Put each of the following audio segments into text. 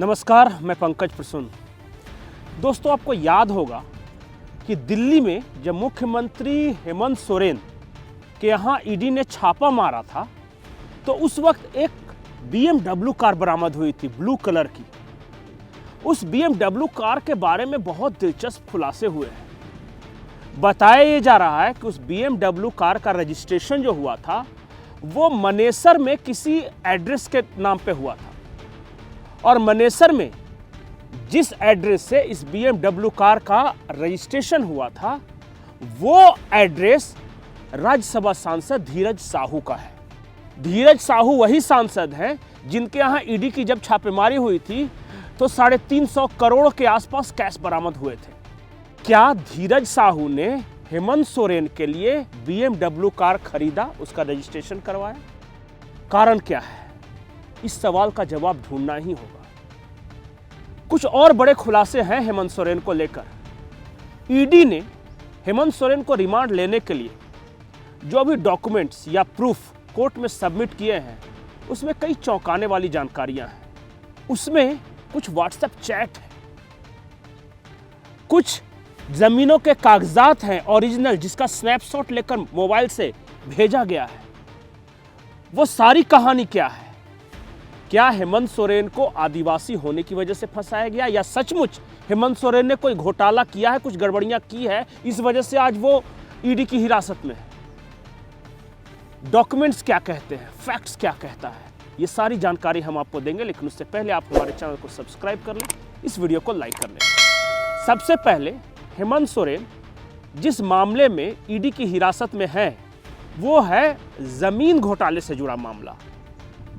नमस्कार, मैं पंकज प्रसून। दोस्तों, आपको याद होगा कि दिल्ली में जब मुख्यमंत्री हेमंत सोरेन के यहाँ ईडी ने छापा मारा था तो उस वक्त एक BMW कार बरामद हुई थी, ब्लू कलर की। उस BMW कार के बारे में बहुत दिलचस्प खुलासे हुए हैं। बताया ये जा रहा है कि उस BMW कार का रजिस्ट्रेशन जो हुआ था वो मनेसर में किसी एड्रेस के नाम पे हुआ था और मनेसर में जिस एड्रेस से इस BMW कार का रजिस्ट्रेशन हुआ था वो एड्रेस राज्यसभा सांसद धीरज साहू का है। धीरज साहू वही सांसद हैं जिनके यहाँ ईडी की जब छापेमारी हुई थी तो 350 करोड़ के आसपास कैश बरामद हुए थे। क्या धीरज साहू ने हेमंत सोरेन के लिए BMW कार खरीदा, उसका रजिस्ट्रेशन करवाया? कारण क्या है? इस सवाल का जवाब ढूंढना ही होगा। कुछ और बड़े खुलासे हैं हेमंत सोरेन को लेकर। ईडी ने हेमंत सोरेन को रिमांड लेने के लिए जो भी डॉक्यूमेंट्स या प्रूफ कोर्ट में सबमिट किए हैं उसमें कई चौंकाने वाली जानकारियां हैं। उसमें कुछ व्हाट्सएप चैट है, कुछ जमीनों के कागजात हैं ओरिजिनल जिसका स्नैपशॉट लेकर मोबाइल से भेजा गया है। वो सारी कहानी क्या है? क्या हेमंत सोरेन को आदिवासी होने की वजह से फंसाया गया या सचमुच हेमंत सोरेन ने कोई घोटाला किया है, कुछ गड़बड़ियां की है, इस वजह से आज वो ईडी की हिरासत में है? डॉक्यूमेंट्स क्या कहते हैं, फैक्ट्स क्या कहता है, ये सारी जानकारी हम आपको देंगे। लेकिन उससे पहले आप हमारे चैनल को सब्सक्राइब कर लें, इस वीडियो को लाइक कर लें। सबसे पहले हेमंत सोरेन जिस मामले में ईडी की हिरासत में है वो है जमीन घोटाले से जुड़ा मामला।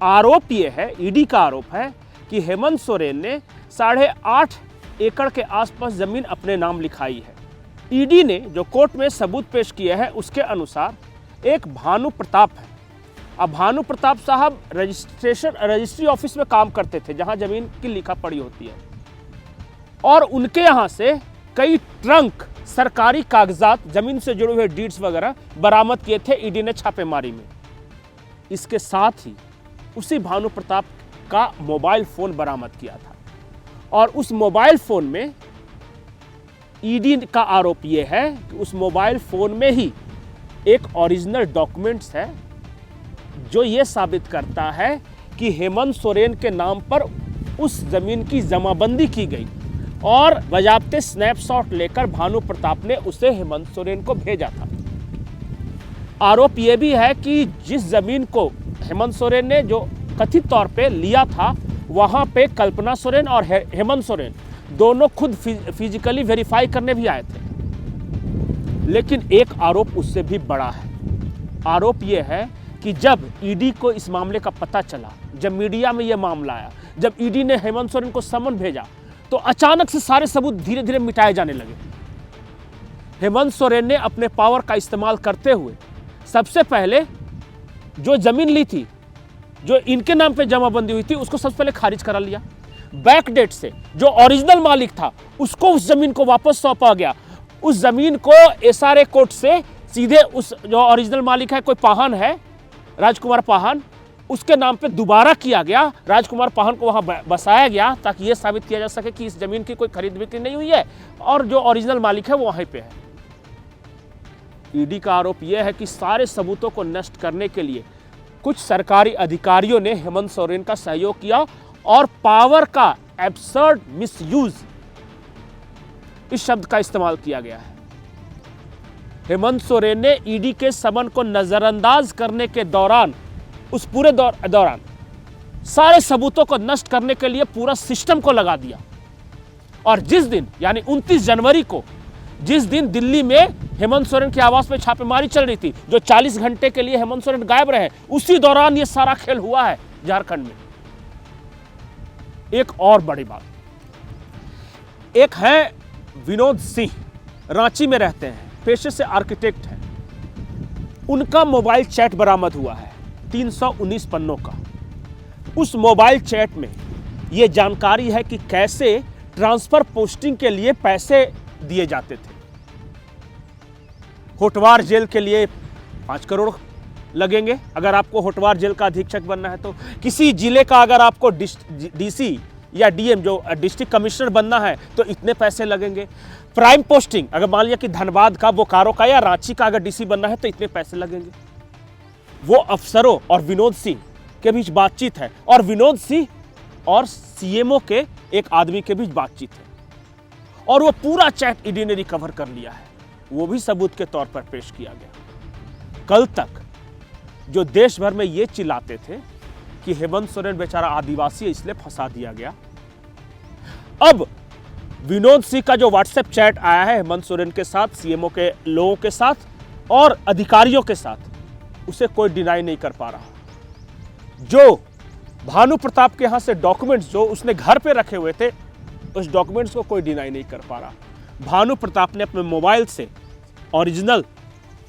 आरोप ये है, ईडी का आरोप है कि हेमंत सोरेन ने 8.5 एकड़ के आसपास जमीन अपने नाम लिखाई है। ईडी ने जो कोर्ट में सबूत पेश किए हैं उसके अनुसार एक भानु प्रताप है। अब भानु प्रताप साहब रजिस्ट्री ऑफिस में काम करते थे जहां जमीन की लिखा पड़ी होती है और उनके यहां से कई ट्रंक सरकारी कागजात, जमीन से जुड़े हुए डीड्स वगैरह बरामद किए थे ईडी ने छापेमारी में। इसके साथ ही उसी भानु प्रताप का मोबाइल फोन बरामद किया था और उस मोबाइल फोन में ईडी का आरोप यह है कि उस मोबाइल फोन में ही एक ओरिजिनल डॉक्यूमेंट्स है जो यह साबित करता है कि हेमंत सोरेन के नाम पर उस जमीन की जमाबंदी की गई और बजाबते स्नैपशॉट लेकर भानु प्रताप ने उसे हेमंत सोरेन को भेजा था। आरोप यह भी है कि जिस जमीन को हेमंत सोरेन ने जो कथित तौर पे लिया था वहां पे कल्पना सोरेन और हेमंत सोरेन दोनों खुद फिजिकली वेरीफाई करने भी आए थे। लेकिन एक आरोप उससे भी बड़ा है। आरोप यह है कि जब ईडी को इस मामले का पता चला, जब मीडिया में यह मामला आया, जब ईडी ने हेमंत सोरेन को समन भेजा तो अचानक से सारे सबूत धीरे धीरे मिटाए जाने लगे। हेमंत सोरेन ने अपने पावर का इस्तेमाल करते हुए सबसे पहले जो जमीन ली थी, जो इनके नाम पे जमाबंदी हुई थी, उसको सबसे पहले खारिज करा लिया। बैक डेट से जो ओरिजिनल मालिक था उसको उस जमीन को वापस सौंपा गया। उस जमीन को एसआरए कोर्ट से सीधे उस जो ओरिजिनल मालिक है, कोई पाहन है, राजकुमार पाहन, उसके नाम पे दोबारा किया गया। राजकुमार पाहन को वहां बसाया गया ताकि यह साबित किया जा सके कि इस जमीन की कोई खरीद बिक्री नहीं हुई है और जो ओरिजिनल मालिक है वो वहीं पे है। ईडी का आरोप यह है कि सारे सबूतों को नष्ट करने के लिए कुछ सरकारी अधिकारियों ने हेमंत सोरेन का सहयोग किया और पावर का एब्सर्ड मिसयूज, इस शब्द का इस्तेमाल किया गया है। हेमंत सोरेन ने ईडी के समन को नजरअंदाज करने के दौरान, उस पूरे दौरान सारे सबूतों को नष्ट करने के लिए पूरा सिस्टम को लगा दिया। और जिस दिन यानी 29 जनवरी को, जिस दिन दिल्ली में हेमंत सोरेन के आवास में छापेमारी चल रही थी, जो 40 घंटे के लिए हेमंत सोरेन गायब रहे, उसी दौरान यह सारा खेल हुआ है झारखंड में। एक और बड़ी बात, एक है विनोद सिंह, रांची में रहते हैं, पेशे से आर्किटेक्ट हैं। उनका मोबाइल चैट बरामद हुआ है 319 पन्नों का। उस मोबाइल चैट में यह जानकारी है कि कैसे ट्रांसफर पोस्टिंग के लिए पैसे दिए जाते थे। होटवार जेल के लिए 5 करोड़ लगेंगे अगर आपको होटवार जेल का अधीक्षक बनना है तो। किसी जिले का अगर आपको डीसी या डीएम जो डिस्ट्रिक्ट कमिश्नर बनना है तो इतने पैसे लगेंगे। प्राइम पोस्टिंग अगर मान लिया कि धनबाद का, बोकारो का या रांची का अगर डीसी बनना है तो इतने पैसे लगेंगे। वो अफसरों और विनोद सिंह के बीच बातचीत है और विनोद सिंह और सीएमओ के एक आदमी के बीच बातचीत है और वो पूरा चैट ईडी ने रिकवर कर लिया है, वो भी सबूत के तौर पर पेश किया गया। कल तक जो देश भर में ये चिल्लाते थे कि हेमंत सोरेन बेचारा आदिवासी है इसलिए फंसा दिया गया, अब विनोद सिंह का जो व्हाट्सएप चैट आया है हेमंत सोरेन के साथ, सीएमओ के लोगों के साथ और अधिकारियों के साथ, उसे कोई डिनाई नहीं कर पा रहा। जो भानु प्रताप के यहां से डॉक्यूमेंट्स जो उसने घर पे रखे हुए थे, उस डॉक्यूमेंट्स को कोई डिनाई नहीं कर पा रहा। भानु प्रताप ने अपने मोबाइल से ओरिजिनल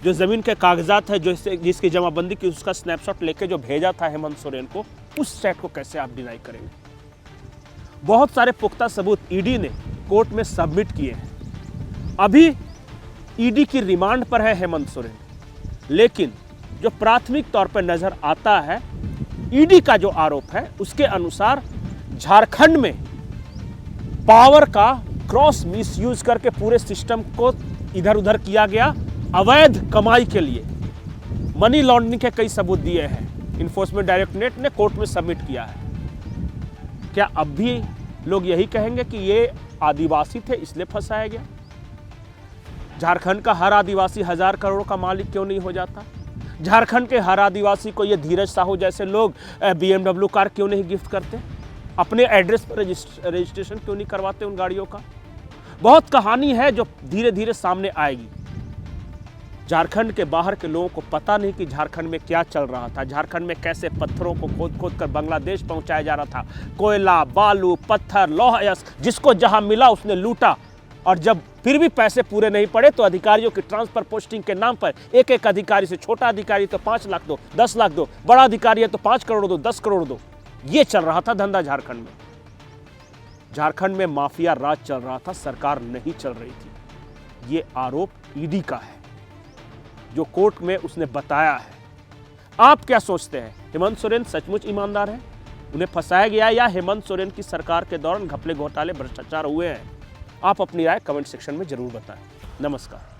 जो जमीन के कागजात है, जो जिसकी जमाबंदी की, उसका स्नैपशॉट लेके जो भेजा था हेमंत सोरेन को, उस चैट को कैसे आप डिनाई करेंगे? बहुत सारे पुख्ता सबूत ईडी ने कोर्ट में सबमिट किए हैं। अभी ईडी की रिमांड पर है हेमंत सोरेन, लेकिन जो प्राथमिक तौर पर नजर आता है, ईडी का जो आरोप है उसके अनुसार झारखंड में पावर का क्रॉस मिसयूज करके पूरे सिस्टम को इधर उधर किया गया अवैध कमाई के लिए। मनी लॉन्ड्रिंग के कई सबूत दिए हैं, इन्फोर्समेंट डायरेक्टरेट ने कोर्ट में सबमिट किया है। क्या अब भी लोग यही कहेंगे कि ये आदिवासी थे इसलिए फंसाया गया? झारखंड का हर आदिवासी 1000 करोड़ का मालिक क्यों नहीं हो जाता? झारखंड के हर आदिवासी को ये धीरज साहू जैसे लोग BMW कार क्यों नहीं गिफ्ट करते? अपने एड्रेस पर रजिस्ट्रेशन क्यों नहीं करवाते उन गाड़ियों का? बहुत कहानी है जो धीरे धीरे सामने आएगी। झारखंड के बाहर के लोगों को पता नहीं कि झारखंड में क्या चल रहा था, झारखंड में कैसे पत्थरों को खोद खोद कर बांग्लादेश पहुंचाया जा रहा था। कोयला, बालू, पत्थर, लौह अयस्क, जिसको जहां मिला उसने लूटा, और जब फिर भी पैसे पूरे नहीं पड़े तो अधिकारियों की ट्रांसफर पोस्टिंग के नाम पर एक एक अधिकारी से, छोटा अधिकारी तो 5 लाख दो, 10 लाख दो, बड़ा अधिकारी है तो 5 करोड़ दो, 10 करोड़ दो। ये चल रहा था धंधा झारखंड में। झारखंड में माफिया राज चल रहा था, सरकार नहीं चल रही थी। ये आरोप ईडी का है जो कोर्ट में उसने बताया है। आप क्या सोचते हैं? हेमंत सोरेन सचमुच ईमानदार है, उन्हें फंसाया गया, या हेमंत सोरेन की सरकार के दौरान घपले घोटाले भ्रष्टाचार हुए हैं? आप अपनी राय कमेंट सेक्शन में जरूर बताएं। नमस्कार।